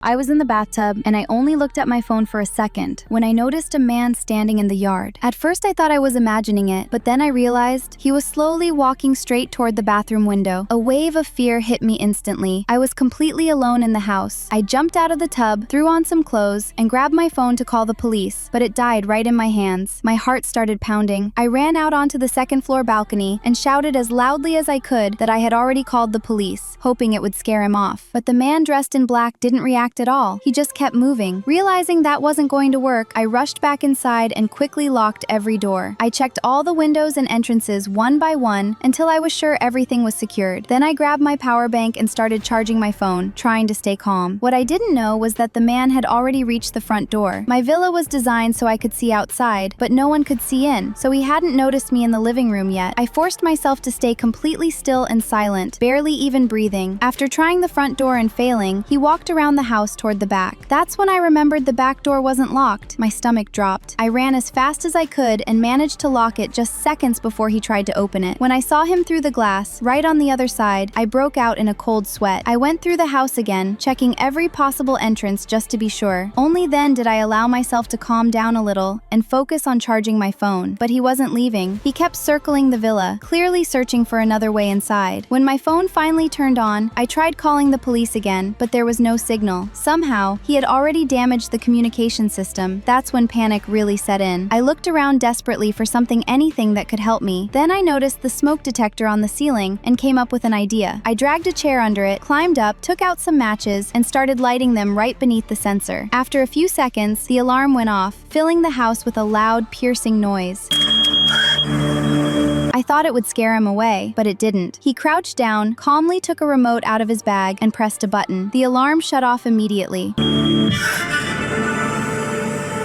I was in the bathtub, and I only looked at my phone for a second when I noticed a man standing in the yard. At first I thought I was imagining it, but then I realized he was slowly walking straight toward the bathroom window. A wave of fear hit me instantly. I was completely alone in the house. I jumped out of the tub, threw on some clothes, and grabbed my phone to call the police, but it died right in my hands. My heart started pounding. I ran out onto the second-floor balcony and shouted as loudly as I could that I had already called the police, hoping it would scare him off. But the man dressed in black didn't react at all. He just kept moving. Realizing that wasn't going to work, I rushed back inside and quickly locked every door. I checked all the windows and entrances one by one until I was sure everything was secured. Then I grabbed my power bank and started charging my phone, trying to stay calm. What I didn't know was that the man had already reached the front door. My villa was designed so I could see outside, but no one could see in, so he hadn't noticed me in the living room yet. I forced myself to stay completely still and silent, barely even breathing. After trying the front door and failing, he walked around the house toward the back. That's when I remembered the back door wasn't locked. My stomach dropped. I ran as fast as I could and managed to lock it just seconds before he tried to open it. When I saw him through the glass, right on the other side, I broke out in a cold sweat. I went through the house again, checking every possible entrance just to be sure. Only then did I allow myself to calm down a little and focus on charging my phone. But he wasn't leaving. He kept circling the villa, clearly searching for another way inside. When my phone finally turned on, I tried calling the police again, but there was no signal. Somehow, he had already damaged the communication system. That's when panic really set in. I looked around desperately for anything that could help me. Then I noticed the smoke detector on the ceiling and came up with an idea. I dragged a chair under it, climbed up, took out some matches, and started lighting them right beneath the sensor. After a few seconds, the alarm went off, filling the house with a loud, piercing noise. I thought it would scare him away, but it didn't. He crouched down, calmly took a remote out of his bag, and pressed a button. The alarm shut off immediately.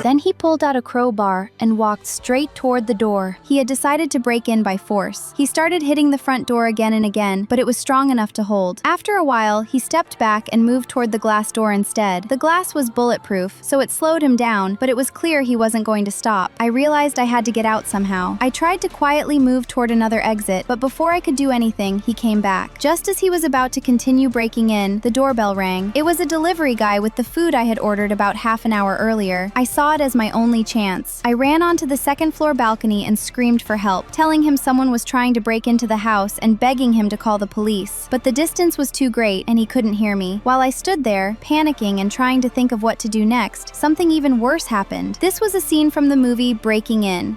Then he pulled out a crowbar and walked straight toward the door. He had decided to break in by force. He started hitting the front door again and again, but it was strong enough to hold. After a while, he stepped back and moved toward the glass door instead. The glass was bulletproof, so it slowed him down, but it was clear he wasn't going to stop. I realized I had to get out somehow. I tried to quietly move toward another exit, but before I could do anything, he came back. Just as he was about to continue breaking in, the doorbell rang. It was a delivery guy with the food I had ordered about half an hour earlier. I saw it as my only chance. I ran onto the second-floor balcony and screamed for help, telling him someone was trying to break into the house and begging him to call the police. But the distance was too great and he couldn't hear me. While I stood there, panicking and trying to think of what to do next, something even worse happened. This was a scene from the movie Breaking In.